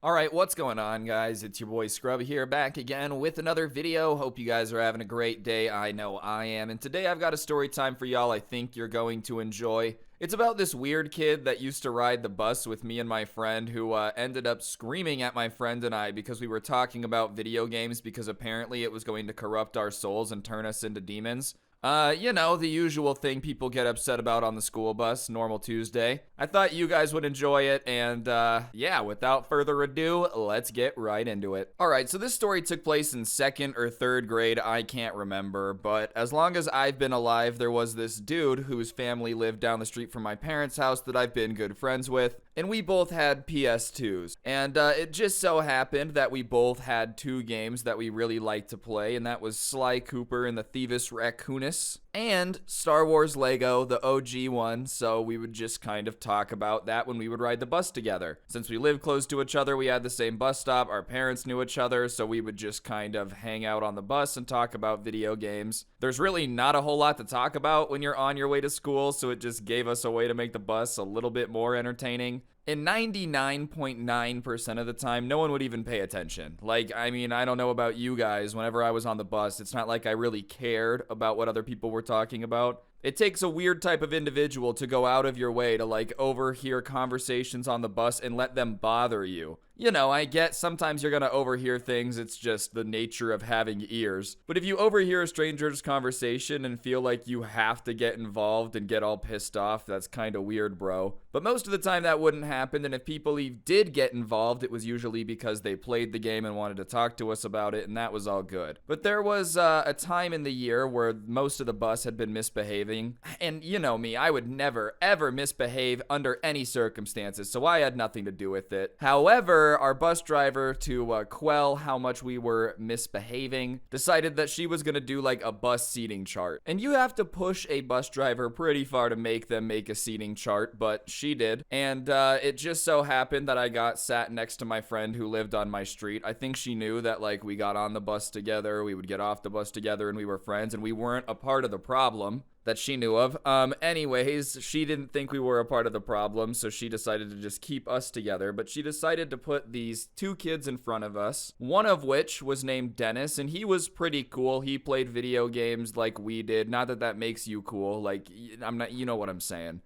Alright, what's going on, guys? It's your boy Scrub here, back again with another video. Hope you guys are having a great day. I know I am. And today I've got a story time for y'all I think you're going to enjoy. It's about this weird kid that used to ride the bus with me and my friend who ended up screaming at my friend and I because we were talking about video games because apparently it was going to corrupt our souls and turn us into demons. The usual thing people get upset about on the school bus, normal Tuesday. I thought you guys would enjoy it, and yeah, without further ado, let's get right into it. Alright, so this story took place in 2nd or 3rd grade, I can't remember, but as long as I've been alive, there was this dude whose family lived down the street from my parents' house that I've been good friends with, and we both had PS2s. And it just so happened that we both had two games that we really liked to play, and that was Sly Cooper and the Thievis Raccoonus, and Star Wars Lego, the OG one, so we would just kind of talk about that when we would ride the bus together. Since we lived close to each other, we had the same bus stop, our parents knew each other, so we would just kind of hang out on the bus and talk about video games. There's really not a whole lot to talk about when you're on your way to school, so it just gave us a way to make the bus a little bit more entertaining. And 99.9% of the time, no one would even pay attention. I don't know about you guys, whenever I was on the bus, it's not like I really cared about what other people were talking about. It takes a weird type of individual to go out of your way to overhear conversations on the bus and let them bother you. You know, I get sometimes you're gonna overhear things, it's just the nature of having ears. But if you overhear a stranger's conversation and feel like you have to get involved and get all pissed off, that's kinda weird, bro. But most of the time that wouldn't happen, and if people did get involved, it was usually because they played the game and wanted to talk to us about it, and that was all good. But there was a time in the year where most of the bus had been misbehaving, and you know me, I would never, ever misbehave under any circumstances, so I had nothing to do with it. However, our bus driver, to quell how much we were misbehaving, decided that she was gonna do a bus seating chart. And you have to push a bus driver pretty far to make them make a seating chart, but she did. And it just so happened that I got sat next to my friend who lived on my street. I think she knew that we got on the bus together, we would get off the bus together, and we were friends, and we weren't a part of the problem that she knew of. Anyways, she didn't think we were a part of the problem, so she decided to just keep us together, but she decided to put these two kids in front of us, one of which was named Dennis, and he was pretty cool. He played video games like we did. Not that that makes you cool, you know what I'm saying.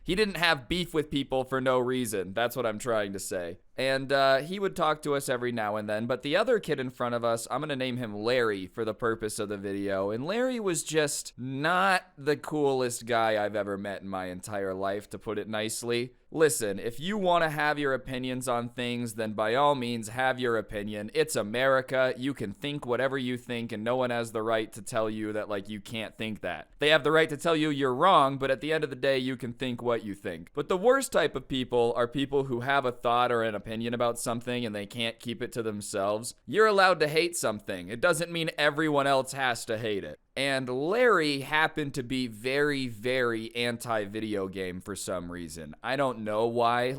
He didn't have beef with people for no reason. That's what I'm trying to say. And he would talk to us every now and then. But the other kid in front of us, I'm going to name him Larry for the purpose of the video. And Larry was just not the coolest guy I've ever met in my entire life, to put it nicely. Listen, if you want to have your opinions on things, then by all means have your opinion. It's America. You can think whatever you think, and no one has the right to tell you that you can't think that. They have the right to tell you you're wrong, but at the end of the day, you can think what you think. But the worst type of people are people who have a thought or an opinion about something and they can't keep it to themselves. You're allowed to hate something. It doesn't mean everyone else has to hate it. And Larry happened to be very, very anti-video game for some reason. I don't know why.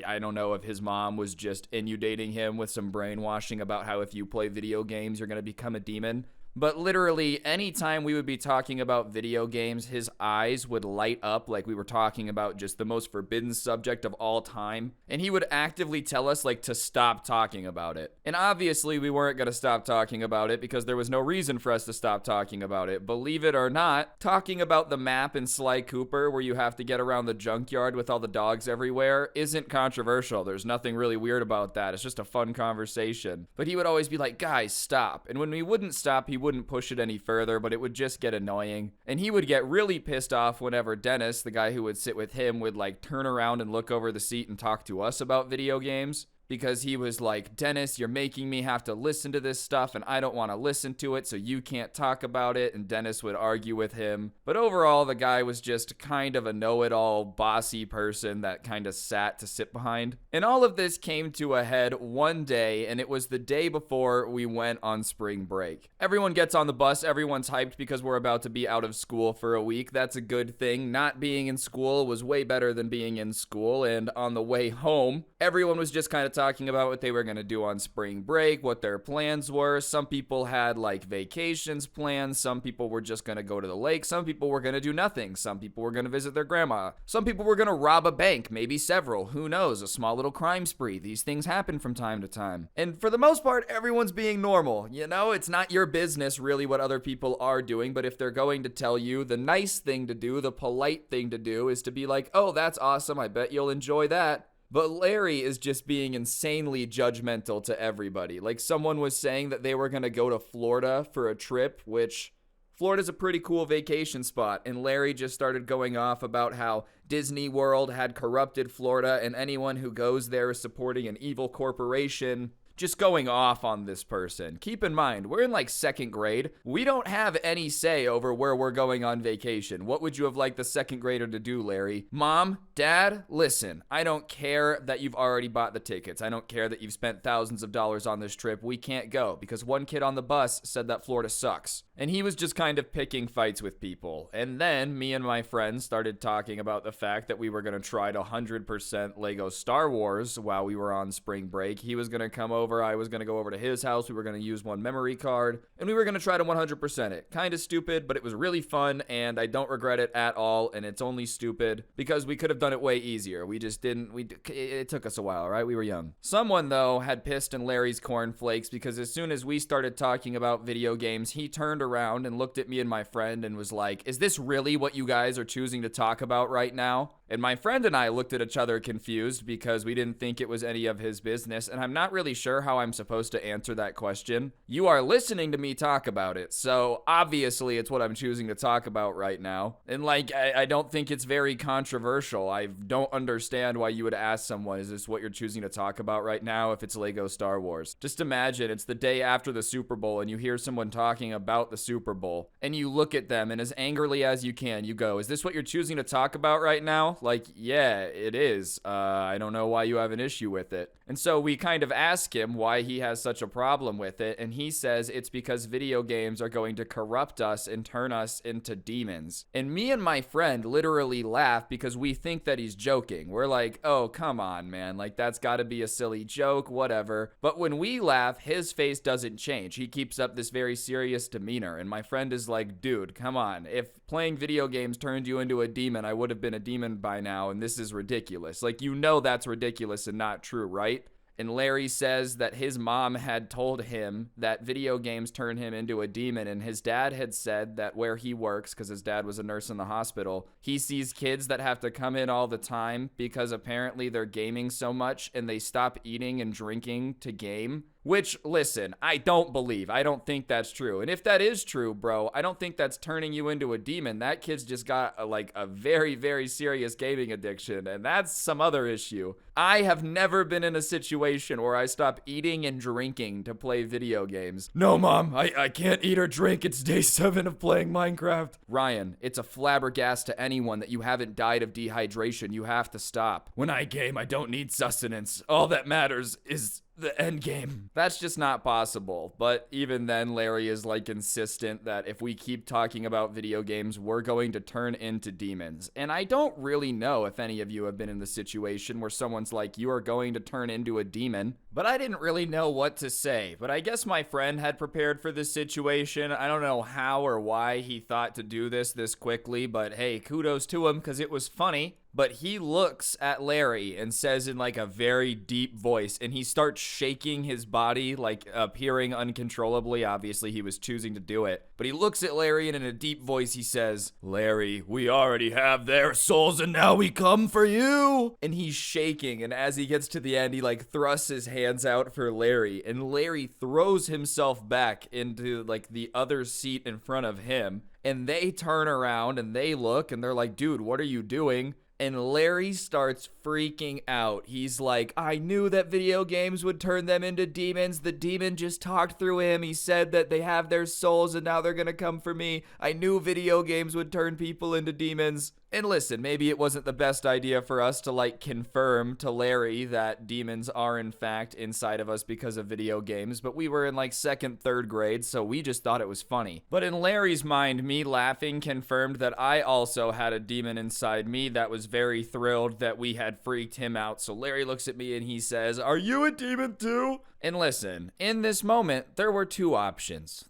I don't know if his mom was just inundating him with some brainwashing about how if you play video games, you're going to become a demon. But literally, anytime we would be talking about video games, his eyes would light up like we were talking about just the most forbidden subject of all time. And he would actively tell us, to stop talking about it. And obviously, we weren't going to stop talking about it because there was no reason for us to stop talking about it. Believe it or not, talking about the map in Sly Cooper, where you have to get around the junkyard with all the dogs everywhere, isn't controversial. There's nothing really weird about that. It's just a fun conversation. But he would always be like, guys, stop. And when we wouldn't stop, he wouldn't push it any further, but it would just get annoying. And he would get really pissed off whenever Dennis, the guy who would sit with him, would turn around and look over the seat and talk to us about video games. Because he was like, Dennis, you're making me have to listen to this stuff and I don't want to listen to it, so you can't talk about it. And Dennis would argue with him. But overall, the guy was just kind of a know-it-all, bossy person that kind of sat to sit behind. And all of this came to a head one day, and it was the day before we went on spring break. Everyone gets on the bus, everyone's hyped because we're about to be out of school for a week. That's a good thing. Not being in school was way better than being in school. And on the way home, everyone was just kind of talking about what they were going to do on spring break, what their plans were. Some people had like vacations planned. Some people were just going to go to the lake. Some people were going to do nothing. Some people were going to visit their grandma. Some people were going to rob a bank, maybe several. Who knows? A small little crime spree. These things happen from time to time. And for the most part, everyone's being normal. You know, it's not your business really what other people are doing, but if they're going to tell you, the nice thing to do, the polite thing to do is to be like, oh, that's awesome. I bet you'll enjoy that. But Larry is just being insanely judgmental to everybody. Like someone was saying that they were going to go to Florida for a trip, which Florida's a pretty cool vacation spot. And Larry just started going off about how Disney World had corrupted Florida and anyone who goes there is supporting an evil corporation. Just going off on this person. Keep in mind, we're in like second grade. We don't have any say over where we're going on vacation. What would you have liked the second grader to do, Larry? Mom, Dad, listen, I don't care that you've already bought the tickets. I don't care that you've spent thousands of dollars on this trip. We can't go because one kid on the bus said that Florida sucks. And he was just kind of picking fights with people. And then me and my friends started talking about the fact that we were going to try to 100% Lego Star Wars while we were on spring break. He was going to come over. I was going to go over to his house. We were going to use one memory card. And we were going to try to 100% it. Kind of stupid, but it was really fun. And I don't regret it at all. And it's only stupid because we could have done it way easier. We just didn't. It took us a while, right? We were young. Someone, though, had pissed in Larry's cornflakes because as soon as we started talking about video games, he turned around and looked at me and my friend and was like, is this really what you guys are choosing to talk about right now? And my friend and I looked at each other confused because we didn't think it was any of his business, and I'm not really sure how I'm supposed to answer that question. You are listening to me talk about it, so obviously it's what I'm choosing to talk about right now. And like, I don't think it's very controversial. I don't understand why you would ask someone, is this what you're choosing to talk about right now if it's Lego Star Wars? Just imagine it's the day after the Super Bowl and you hear someone talking about the Super Bowl, and you look at them and as angrily as you can, you go, is this what you're choosing to talk about right now? Like, yeah, it is. I don't know why you have an issue with it. And so we kind of ask him why he has such a problem with it, and he says it's because video games are going to corrupt us and turn us into demons. And me and my friend literally laugh because we think that he's joking. We're like, oh, come on, man. Like, that's gotta be a silly joke, whatever. But when we laugh, his face doesn't change. He keeps up this very serious demeanor, and my friend is like, dude, come on. If playing video games turned you into a demon, I would have been a demon by now, and this is ridiculous. Like, you know that's ridiculous and not true, right? And Larry says that his mom had told him that video games turn him into a demon, and his dad had said that where he works, because his dad was a nurse in the hospital, he sees kids that have to come in all the time because apparently they're gaming so much and they stop eating and drinking to game. Which, listen, I don't believe. I don't think that's true. And if that is true, bro, I don't think that's turning you into a demon. That kid's just got a very, very serious gaming addiction, and that's some other issue. I have never been in a situation where I stop eating and drinking to play video games. No, Mom, I can't eat or drink. It's day 7 of playing Minecraft. Ryan, it's a flabbergast to anyone that you haven't died of dehydration. You have to stop. When I game, I don't need sustenance. All that matters is the end game. That's just not possible. But even then, Larry is like insistent that if we keep talking about video games, we're going to turn into demons. And I don't really know if any of you have been in the situation where someone's like, you are going to turn into a demon. But I didn't really know what to say. But I guess my friend had prepared for this situation. I don't know how or why he thought to do this quickly, but hey, kudos to him because it was funny. But he looks at Larry and says in like a very deep voice, and he starts shaking his body, like appearing uncontrollably. Obviously, he was choosing to do it. But he looks at Larry and in a deep voice, he says, Larry, we already have their souls and now we come for you. And he's shaking. And as he gets to the end, he like thrusts his hands out for Larry. And Larry throws himself back into like the other seat in front of him. And they turn around and they look and they're like, dude, what are you doing? And Larry starts freaking out. He's like, I knew that video games would turn them into demons. The demon just talked through him. He said that they have their souls and now they're gonna come for me. I knew video games would turn people into demons. And listen, maybe it wasn't the best idea for us to like confirm to Larry that demons are in fact inside of us because of video games, but we were in like second, third grade, so we just thought it was funny. But in Larry's mind, me laughing confirmed that I also had a demon inside me that was very thrilled that we had freaked him out. So Larry looks at me and he says, "Are you a demon too?" And listen, in this moment, there were two options.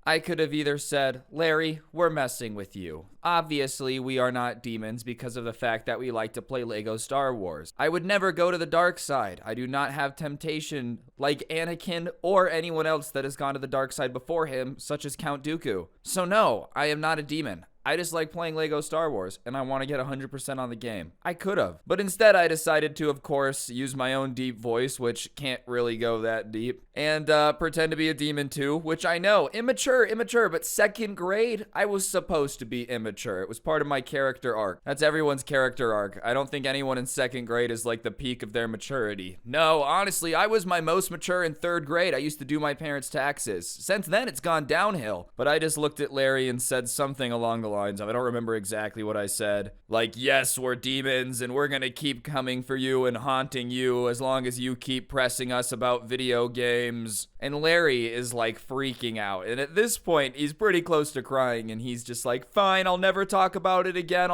I could have either said, "Larry, we're messing with you. Obviously, we are not demons because of the fact that we like to play Lego Star Wars. I would never go to the dark side. I do not have temptation like Anakin or anyone else that has gone to the dark side before him, such as Count Dooku. So no, I am not a demon. I just like playing Lego Star Wars, and I want to get 100% on the game." I could have. But instead, I decided to, of course, use my own deep voice, which can't really go that deep, and pretend to be a demon too, which I know, immature, but second grade, I was supposed to be immature. It was part of my character arc. That's everyone's character arc. I don't think anyone in second grade is like the peak of their maturity. No, honestly, I was my most mature in third grade. I used to do my parents' taxes. Since then, it's gone downhill. But I just looked at Larry and said something along the lines of, I don't remember exactly what I said. Like, "Yes, we're demons and we're gonna keep coming for you and haunting you as long as you keep pressing us about video games." And Larry is like freaking out. And at this point, he's pretty close to crying and he's just like, "Fine, I'll never talk about it again.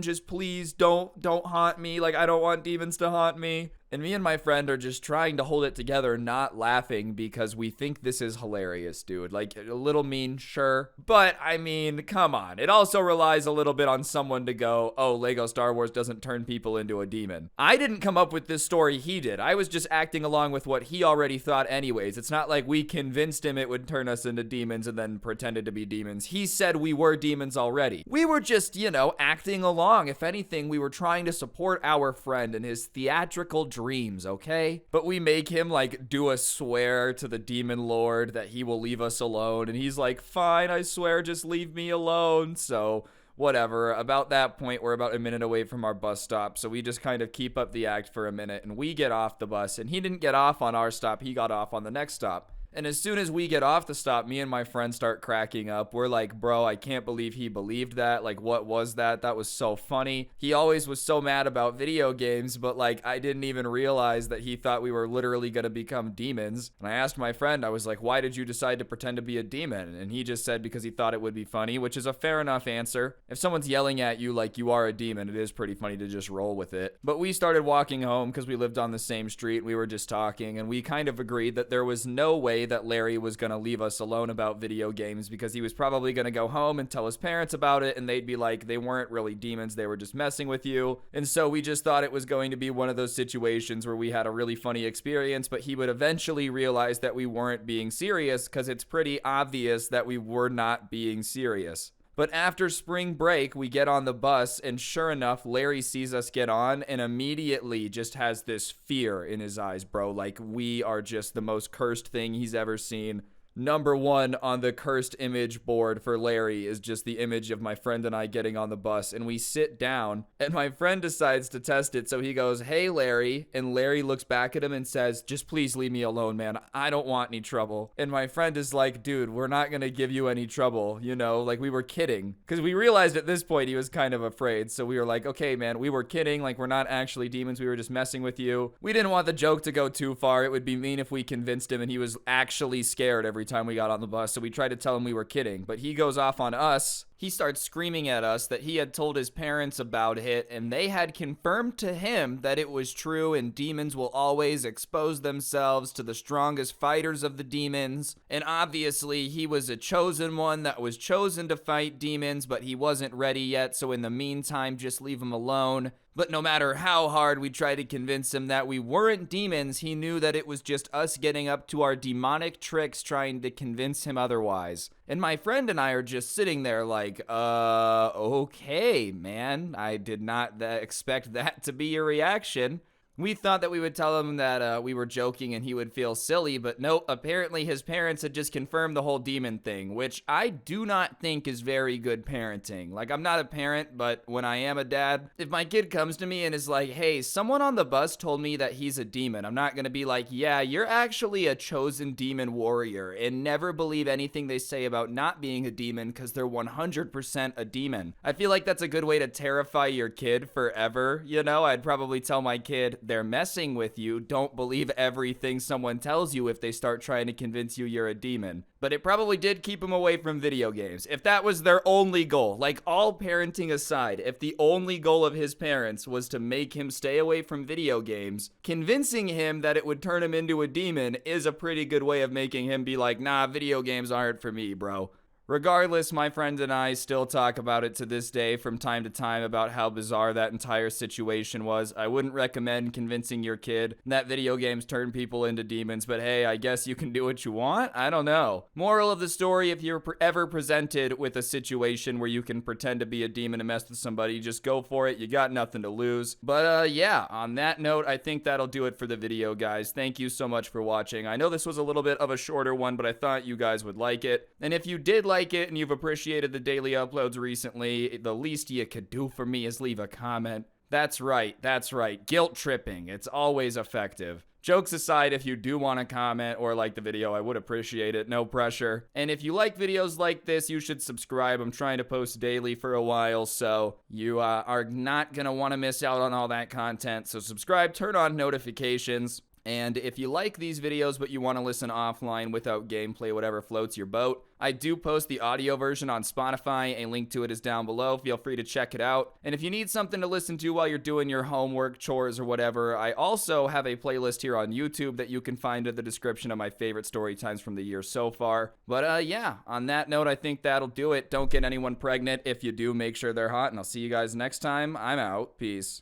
Just please don't haunt me. Like, I don't want demons to haunt me." And me and my friend are just trying to hold it together, not laughing because we think this is hilarious, dude. Like, a little mean, sure. But, I mean, come on. It also relies a little bit on someone to go, "Oh, Lego Star Wars doesn't turn people into a demon." I didn't come up with this story, he did. I was just acting along with what he already thought anyways. It's not like we convinced him it would turn us into demons and then pretended to be demons. He said we were demons already. We were just, acting along. If anything, we were trying to support our friend and his theatrical dreams, okay? But we make him like do a swear to the demon lord that he will leave us alone, and he's like, "Fine, I swear, just leave me alone." So whatever. About that point, we're about a minute away from our bus stop, so we just kind of keep up the act for a minute, and we get off the bus, and he didn't get off on our stop, he got off on the next stop. And as soon as we get off the stop, me and my friend start cracking up. We're like, "Bro, I can't believe he believed that. Like, what was that? That was so funny." He always was so mad about video games, but like, I didn't even realize that he thought we were literally gonna become demons. And I asked my friend, I was like, "Why did you decide to pretend to be a demon?" And he just said because he thought it would be funny, which is a fair enough answer. If someone's yelling at you like you are a demon, it is pretty funny to just roll with it. But we started walking home because we lived on the same street. We were just talking, and we kind of agreed that there was no way that Larry was going to leave us alone about video games because he was probably going to go home and tell his parents about it, and they'd be like, they weren't really demons, they were just messing with you. And so we just thought it was going to be one of those situations where we had a really funny experience, but he would eventually realize that we weren't being serious because it's pretty obvious that we were not being serious. But after spring break, we get on the bus, and sure enough, Larry sees us get on and immediately just has this fear in his eyes, bro. Like, we are just the most cursed thing he's ever seen. Number one on the cursed image board for Larry is just the image of my friend and I getting on the bus, and we sit down, and my friend decides to test it, so he goes, "Hey, Larry," and Larry looks back at him and says, "Just please leave me alone, man. I don't want any trouble." And my friend is like, "Dude, we're not gonna give you any trouble, like we were kidding." Because we realized at this point he was kind of afraid, so we were like, "Okay, man, we were kidding, like we're not actually demons, we were just messing with you." We didn't want the joke to go too far. It would be mean if we convinced him and he was actually scared every time we got on the bus, so we tried to tell him we were kidding, but he goes off on us. He starts screaming at us that he had told his parents about it, and they had confirmed to him that it was true, and demons will always expose themselves to the strongest fighters of the demons. And obviously, he was a chosen one that was chosen to fight demons, but he wasn't ready yet, so in the meantime, just leave him alone. But no matter how hard we tried to convince him that we weren't demons, he knew that it was just us getting up to our demonic tricks trying to convince him otherwise. And my friend and I are just sitting there like, okay, man, I did not expect that to be your reaction. We thought that we would tell him that we were joking and he would feel silly, but nope, apparently his parents had just confirmed the whole demon thing, which I do not think is very good parenting. Like, I'm not a parent, but when I am a dad, if my kid comes to me and is like, hey, someone on the bus told me that he's a demon, I'm not gonna be like, yeah, you're actually a chosen demon warrior, and never believe anything they say about not being a demon because they're 100% a demon. I feel like that's a good way to terrify your kid forever, you know? I'd probably tell my kid, they're messing with you, don't believe everything someone tells you if they start trying to convince you you're a demon. But it probably did keep him away from video games. If that was their only goal, like all parenting aside, if the only goal of his parents was to make him stay away from video games, convincing him that it would turn him into a demon is a pretty good way of making him be like, nah, video games aren't for me, bro. Regardless, my friend and I still talk about it to this day from time to time about how bizarre that entire situation was. I wouldn't recommend convincing your kid that video games turn people into demons, but hey, I guess you can do what you want? I don't know. Moral of the story, if you're ever presented with a situation where you can pretend to be a demon and mess with somebody, just go for it. You got nothing to lose. But yeah, on that note, I think that'll do it for the video, guys. Thank you so much for watching. I know this was a little bit of a shorter one, but I thought you guys would like it. And if you did like it and you've appreciated the daily uploads recently, the least you could do for me is leave a comment. That's right. Guilt tripping. It's always effective. Jokes aside, if you do want to comment or like the video, I would appreciate it. No pressure. And if you like videos like this, you should subscribe. I'm trying to post daily for a while, so you are not going to want to miss out on all that content. So subscribe, turn on notifications. And if you like these videos but you want to listen offline without gameplay, whatever floats your boat, I do post the audio version on Spotify. A link to it is down below. Feel free to check it out. And if you need something to listen to while you're doing your homework, chores, or whatever, I also have a playlist here on YouTube that you can find in the description of my favorite story times from the year so far. But yeah, on that note, I think that'll do it. Don't get anyone pregnant. If you do, make sure they're hot, and I'll see you guys next time. I'm out. Peace.